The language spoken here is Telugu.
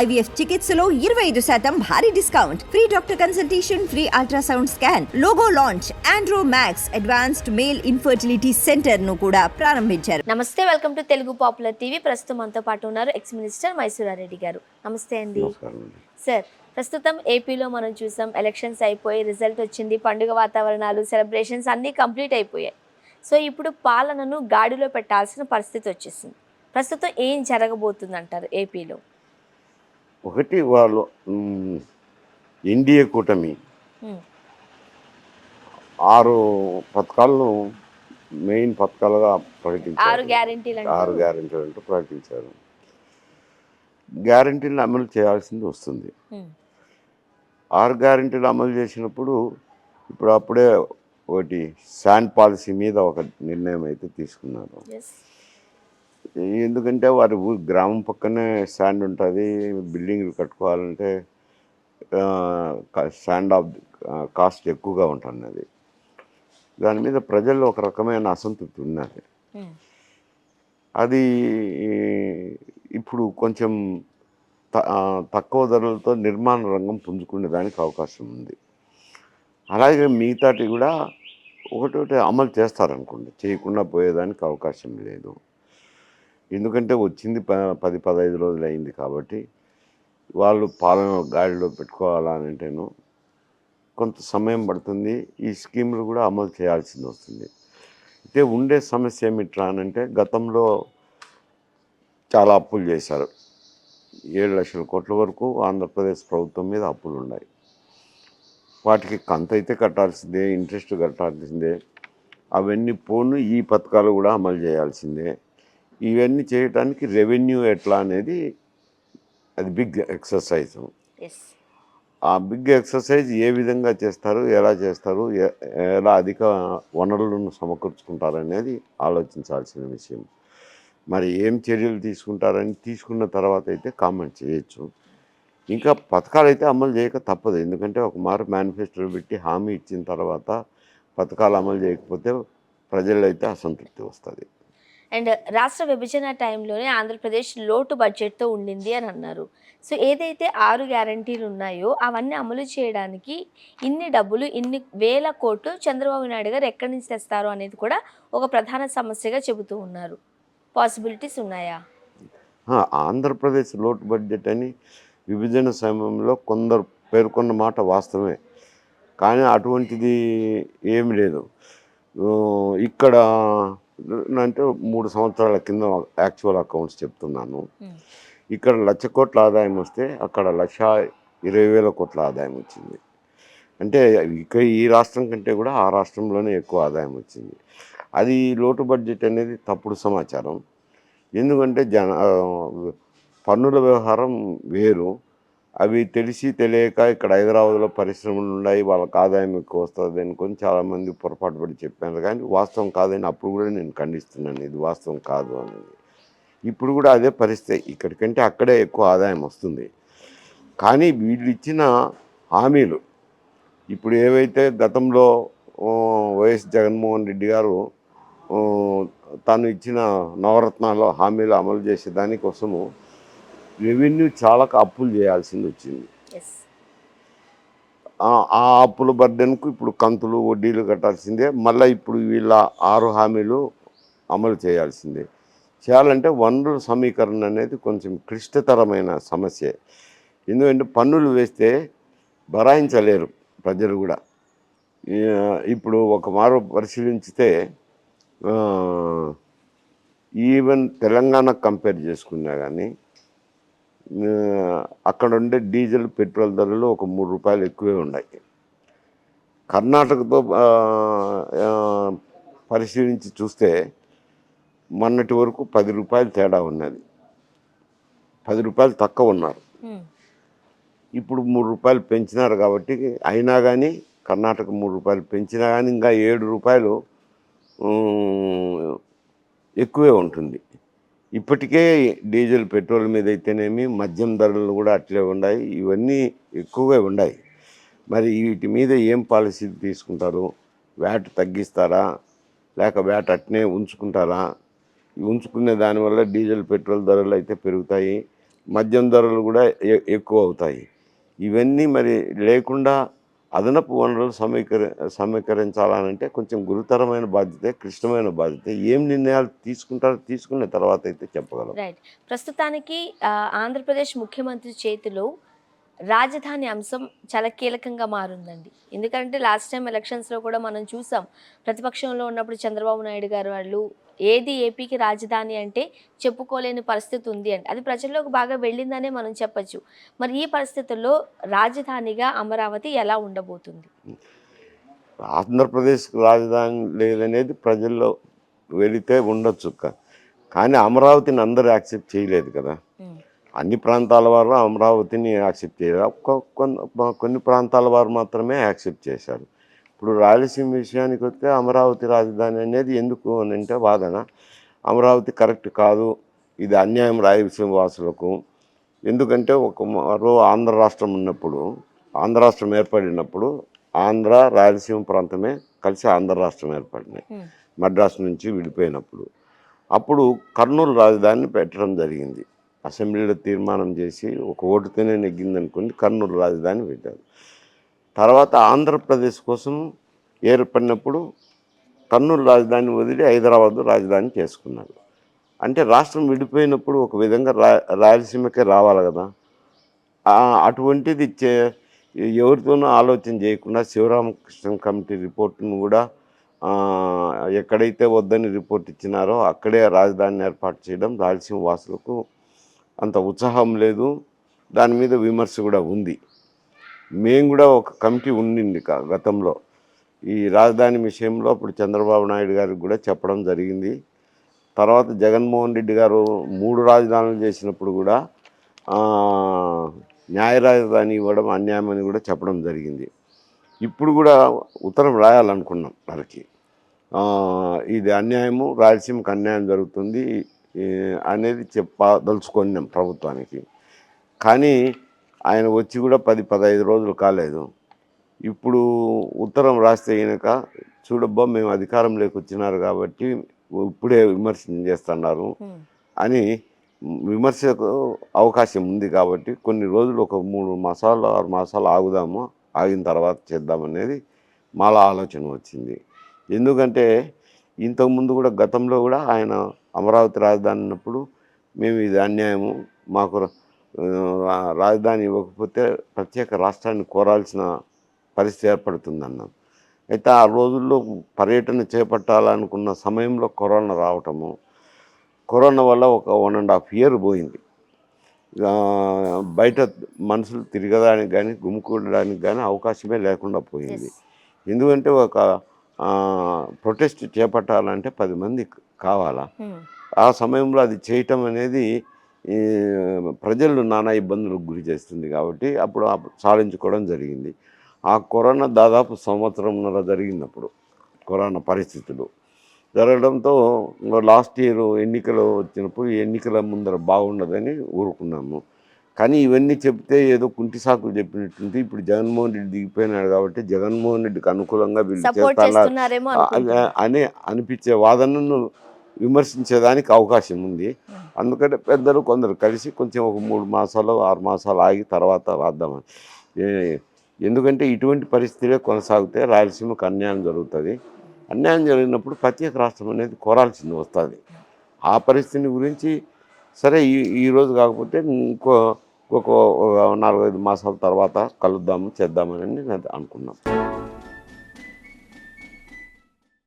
IVF చికిత్సలో 25% భారీ discount, free doctor consultation, free ultrasound scan, logo launch, Andro max advanced male infertility centre ను కూడా ప్రారంభించారు. నమస్తే, welcome to Telugu popular TV. ప్రస్తుతం మనతో పాటు ఉన్నారు ఎక్స్ మినిస్టర్ మైసూరారెడ్డి గారు. నమస్తే అండి. సార్, ప్రస్తుతం ఏపీలో మనం చూసాం, ఎలక్షన్స్ అయిపోయి రిజల్ట్ వచ్చింది, పండుగ వాతావరణాలు, సెలబ్రేషన్స్ అన్నీ కంప్లీట్ అయిపోయాయి. సో ఇప్పుడు పాలనను గాడిలో పెట్టాల్సిన పరిస్థితి వచ్చేసింది. ప్రస్తుతం ఏం జరగబోతుంది అంటారు ఏపీలో? ఒకటి వాళ్ళు ఎన్డీఏ కూటమి 6 పథకాలను మెయిన్ పథకాలుగా ప్రకటించారు. 6 గ్యారెంటీలు 6 గ్యారెంటీలు అంటూ ప్రకటించారు. గ్యారెంటీలను అమలు చేయాల్సింది వస్తుంది. 6 గ్యారెంటీలు అమలు చేసినప్పుడు ఇప్పుడు అప్పుడే ఒకటి శాండ్ పాలసీ మీద ఒక నిర్ణయం అయితే తీసుకున్నారు. ఎందుకంటే వారి గ్రామం పక్కనే శాండ్ ఉంటుంది, బిల్డింగ్లు కట్టుకోవాలంటే శాండ్ ఆఫ్ కాస్ట్ ఎక్కువగా ఉంటుంది. దాని మీద ప్రజల్లో ఒక రకమైన అసంతృప్తి ఉన్నది. అది ఇప్పుడు కొంచెం తక్కువ ధరలతో నిర్మాణ రంగం పుంజుకునే దానికి అవకాశం ఉంది. అలాగే మిగతాటి కూడా ఒకటి అమలు చేస్తారనుకోండి, చేయకుండా పోయేదానికి అవకాశం లేదు. ఎందుకంటే వచ్చింది 10-15 రోజులు అయింది కాబట్టి వాళ్ళు పాలన గాడిలో పెట్టుకోవాలంటేను కొంత సమయం పడుతుంది. ఈ స్కీములు కూడా అమలు చేయాల్సింది వస్తుంది. అయితే ఉండే సమస్య ఏమిట్రా అనంటే, గతంలో చాలా అప్పులు చేశారు. 7 లక్షల కోట్ల వరకు ఆంధ్రప్రదేశ్ ప్రభుత్వం మీద అప్పులు ఉన్నాయి. వాటికి కంత అయితే కట్టాల్సిందే, ఇంట్రెస్ట్ కట్టాల్సిందే. అవన్నీ పోను ఈ పథకాలు కూడా అమలు చేయాల్సిందే. ఇవన్నీ చేయడానికి రెవెన్యూ ఎట్లా అనేది అది బిగ్ ఎక్సర్సైజ్. ఆ బిగ్ ఎక్సర్సైజ్ ఏ విధంగా చేస్తారు, ఎలా చేస్తారు, ఎలా అధిక వనరులను సమకూర్చుకుంటారు అనేది ఆలోచించాల్సిన విషయం. మరి ఏం చర్యలు తీసుకుంటారని తీసుకున్న తర్వాత అయితే కామెంట్ చేయొచ్చు. ఇంకా పథకాలు అయితే అమలు చేయక తప్పదు. ఎందుకంటే ఒక మారు మేనిఫెస్టోలో పెట్టి హామీ ఇచ్చిన తర్వాత పథకాలు అమలు చేయకపోతే ప్రజల్లో అయితే అసంతృప్తి వస్తుంది. అండ్ రాష్ట్ర విభజన టైంలోనే ఆంధ్రప్రదేశ్ లోటు బడ్జెట్తో ఉండింది అని అన్నారు. సో ఏదైతే 6 గ్యారంటీలు ఉన్నాయో అవన్నీ అమలు చేయడానికి ఇన్ని డబ్బులు, ఇన్ని వేల కోట్లు చంద్రబాబు నాయుడు గారు ఎక్కడి నుంచి తెస్తారు అనేది కూడా ఒక ప్రధాన సమస్యగా చెబుతూ ఉన్నారు. పాసిబిలిటీస్ ఉన్నాయా? ఆంధ్రప్రదేశ్ లోటు బడ్జెట్ అని విభజన సమయంలో కొందరు పేర్కొన్న మాట వాస్తవమే, కానీ అటువంటిది ఏమి లేదు. ఇక్కడ అంటే 3 సంవత్సరాల కింద యాక్చువల్ అకౌంట్స్ చెప్తున్నాను. ఇక్కడ 1,00,000 కోట్ల ఆదాయం వస్తే అక్కడ 1,20,000 కోట్ల ఆదాయం వచ్చింది. అంటే ఇక్కడ ఈ రాష్ట్రం కంటే కూడా ఆ రాష్ట్రంలోనే ఎక్కువ ఆదాయం వచ్చింది. అది లోటు బడ్జెట్ అనేది తప్పుడు సమాచారం. ఎందుకంటే పన్నుల వ్యవహారం వేరు. అవి తెలిసి తెలియక ఇక్కడ హైదరాబాద్లో పరిశ్రమలు ఉన్నాయి, వాళ్ళకి ఆదాయం ఎక్కువ వస్తుంది అనుకొని చాలామంది పొరపాటు పడి చెప్పారు. కానీ వాస్తవం కాదని అప్పుడు కూడా నేను ఖండిస్తున్నాను, ఇది వాస్తవం కాదు అనేది. ఇప్పుడు కూడా అదే పరిస్థితి, ఇక్కడికంటే అక్కడే ఎక్కువ ఆదాయం వస్తుంది. కానీ వీళ్ళు ఇచ్చిన హామీలు ఇప్పుడు ఏవైతే గతంలో వైఎస్ జగన్మోహన్ రెడ్డి గారు తాను ఇచ్చిన నవరత్నాల్లో హామీలు అమలు చేసే దానికోసము రెవెన్యూ చాలా అప్పులు చేయాల్సింది వచ్చింది. ఆ అప్పుల బర్డెన్కు ఇప్పుడు కంతులు, వడ్డీలు కట్టాల్సిందే. మళ్ళీ ఇప్పుడు వీళ్ళ 6 హామీలు అమలు చేయాల్సిందే. చేయాలంటే వనరుల సమీకరణ అనేది కొంచెం క్లిష్టతరమైన సమస్య. ఎందుకంటే పన్నులు వేస్తే భరాయించలేరు ప్రజలు కూడా. ఇప్పుడు ఒక మారు పరిశీలించితే ఈవెన్ తెలంగాణ కంపేర్ చేసుకున్నా కానీ అక్కడ ఉండే డీజిల్, పెట్రోల్ ధరలు ఒక 3 రూపాయలు ఎక్కువే ఉన్నాయి. కర్ణాటకతో పరిశీలించి చూస్తే మొన్నటి వరకు 10 రూపాయలు తేడా ఉన్నది, 10 రూపాయలు తక్కువ ఉన్నారు. ఇప్పుడు 3 రూపాయలు పెంచినారు. కాబట్టి అయినా కానీ కర్ణాటక 3 రూపాయలు పెంచినా కానీ ఇంకా 7 రూపాయలు ఎక్కువే ఉంటుంది. ఇప్పటికే డీజిల్, పెట్రోల్ మీద అయితేనేమి మద్యం ధరలు కూడా అట్లే ఉన్నాయి, ఇవన్నీ ఎక్కువగా ఉన్నాయి. మరి వీటి మీద ఏం పాలసీ తీసుకుంటారు? వ్యాట్ తగ్గిస్తారా, లేక వ్యాట్ అట్నే ఉంచుకుంటారా? ఉంచుకునే దానివల్ల డీజిల్, పెట్రోల్ ధరలు అయితే పెరుగుతాయి, మద్యం ధరలు కూడా ఎక్కువ అవుతాయి. ఇవన్నీ మరి లేకుండా అదనపు వనరులు సమీకరించాలనంటే కొంచెం గురుతరమైన బాధ్యతే, క్లిష్టమైన బాధ్యతే. ఏం నిర్ణయాలు తీసుకుంటారో తీసుకున్న తర్వాత అయితే చెప్పగలం. రైట్. ప్రస్తుతానికి ఆంధ్రప్రదేశ్ ముఖ్యమంత్రి చేతిలో రాజధాని అంశం చాలా కీలకంగా మారుందండి. ఎందుకంటే లాస్ట్ టైం ఎలక్షన్స్‌లో కూడా మనం చూసాం. ప్రతిపక్షంలో ఉన్నప్పుడు చంద్రబాబు నాయుడు గారు వాళ్ళు ఏది ఏపీకి రాజధాని అంటే చెప్పుకోలేని పరిస్థితి ఉంది అని. అది ప్రజల్లోకి బాగా వెళ్ళిందనే మనం చెప్పొచ్చు. మరి ఈ పరిస్థితుల్లో రాజధానిగా అమరావతి ఎలా ఉండబోతుంది? ఆంధ్రప్రదేశ్‌కి రాజధాని లేదనేది ప్రజల్లో వెళితే ఉండొచ్చు. కానీ అమరావతిని అందరూ యాక్సెప్ట్ చేయలేదు కదా! హ్మ్. అన్ని ప్రాంతాల వారు అమరావతిని యాక్సెప్ట్ చేయలేదు. కొన్ని ప్రాంతాల వారు మాత్రమే యాక్సెప్ట్ చేశారు. ఇప్పుడు రాయలసీమ విషయానికి వస్తే అమరావతి రాజధాని అనేది ఎందుకు అని అంటే వాదన, అమరావతి కరెక్ట్ కాదు, ఇది అన్యాయం రాయలసీమ వాసులకు. ఎందుకంటే ఆంధ్ర రాష్ట్రం ఉన్నప్పుడు, ఆంధ్ర రాష్ట్రం ఏర్పడినప్పుడు ఆంధ్ర రాయలసీమ ప్రాంతమే కలిసి ఆంధ్ర రాష్ట్రం ఏర్పడినాయి మద్రాసు నుంచి విడిపోయినప్పుడు. అప్పుడు కర్నూలు రాజధానిని పెట్టడం జరిగింది. అసెంబ్లీలో తీర్మానం చేసి ఒక ఓటుతోనే నెగ్గిందనుకోండి, కర్నూలు రాజధాని పెట్టారు. తర్వాత ఆంధ్రప్రదేశ్ కోసం ఏర్పడినప్పుడు కర్నూలు రాజధాని వదిలి హైదరాబాదు రాజధాని చేసుకున్నారు. అంటే రాష్ట్రం విడిపోయినప్పుడు ఒక విధంగా రాయలసీమకే రావాలి కదా. అటువంటిది ఎవరితోనూ ఆలోచన చేయకుండా శివరామకృష్ణ కమిటీ రిపోర్టును కూడా ఎక్కడైతే వద్దని రిపోర్ట్ ఇచ్చినారో అక్కడే రాజధానిని ఏర్పాటు చేయడం రాయలసీమ వాసులకు అంత ఉత్సాహం లేదు. దాని మీద విమర్శ కూడా ఉంది. మేము కూడా ఒక కమిటీ ఉండింది గతంలో ఈ రాజధాని విషయంలో. అప్పుడు చంద్రబాబు నాయుడు గారికి కూడా చెప్పడం జరిగింది. తర్వాత జగన్మోహన్ రెడ్డి గారు 3 రాజధానులు చేసినప్పుడు కూడా న్యాయ రాజధాని ఇవ్వడం అన్యాయం అని కూడా చెప్పడం జరిగింది. ఇప్పుడు కూడా ఉత్తరం రాయాలనుకున్నాం వారికి, ఇది అన్యాయము, రాయలసీమకు అన్యాయం జరుగుతుంది అనేది చెప్పదలుచుకున్నాం ప్రభుత్వానికి. కానీ ఆయన వచ్చి కూడా 10-15 రోజులు కాలేదు. ఇప్పుడు ఉత్తరం రాస్తే ఈయనక చూడబ్బా మేము అధికారంలోకి వచ్చినారు కాబట్టి ఇప్పుడే విమర్శన చేస్తున్నారు అని, విమర్శకు అవకాశం ఉంది కాబట్టి కొన్ని రోజులు ఒక 3 మాసాలు 6 మాసాలు ఆగుదాము, ఆగిన తర్వాత చేద్దామనేది మాలా ఆలోచన వచ్చింది. ఎందుకంటే ఇంతకుముందు కూడా గతంలో కూడా ఆయన అమరావతి రాజధాని ఉన్నప్పుడు మేము ఇది అన్యాయము, మాకు రాజధాని ఇవ్వకపోతే ప్రత్యేక రాష్ట్రాన్ని కోరాల్సిన పరిస్థితి ఏర్పడుతుందన్నాం. అయితే ఆ రోజుల్లో పర్యటన చేపట్టాలనుకున్న సమయంలో కరోనా రావటము, కరోనా వల్ల ఒక 1.5 year పోయింది. బయట మనుషులు తిరగడానికి కానీ గుమికూడడానికి కానీ అవకాశమే లేకుండా పోయింది. ఎందుకంటే ఒక ప్రొటెస్ట్ చేపట్టాలంటే 10 మంది కావాలా. ఆ సమయంలో అది చేయటం అనేది ప్రజలు నానా ఇబ్బందులకు గురి చేస్తుంది కాబట్టి అప్పుడు సాధించుకోవడం జరిగింది. ఆ కరోనా దాదాపు 1.5 జరిగినప్పుడు కరోనా పరిస్థితులు జరగడంతో లాస్ట్ ఇయర్ ఎన్నికలు వచ్చినప్పుడు ఎన్నికల ముందర బాగుండదని ఊరుకున్నాము. కానీ ఇవన్నీ చెప్తే ఏదో కుంటి సాకులు చెప్పినట్టుంది. ఇప్పుడు జగన్మోహన్ రెడ్డి దిగిపోయినాడు కాబట్టి జగన్మోహన్ రెడ్డికి అనుకూలంగా వీళ్ళు చేస్తారా అని అనిపించే వాదనను విమర్శించేదానికి అవకాశం ఉంది. అందుకంటే పెద్దలు కొందరు కలిసి కొంచెం ఒక 3 మాసాలు 6 మాసాలు ఆగి తర్వాత రాద్దామని. ఎందుకంటే ఇటువంటి పరిస్థితులే కొనసాగితే రాయలసీమకు అన్యాయం జరుగుతుంది. అన్యాయం జరిగినప్పుడు ప్రత్యేక రాష్ట్రం అనేది కోరాల్సింది వస్తుంది. ఆ పరిస్థితిని గురించి సరే ఈరోజు కాకపోతే ఇంకొక 4-5 మాసాల తర్వాత కలుద్దాము చేద్దామని నేను అనుకున్నాను.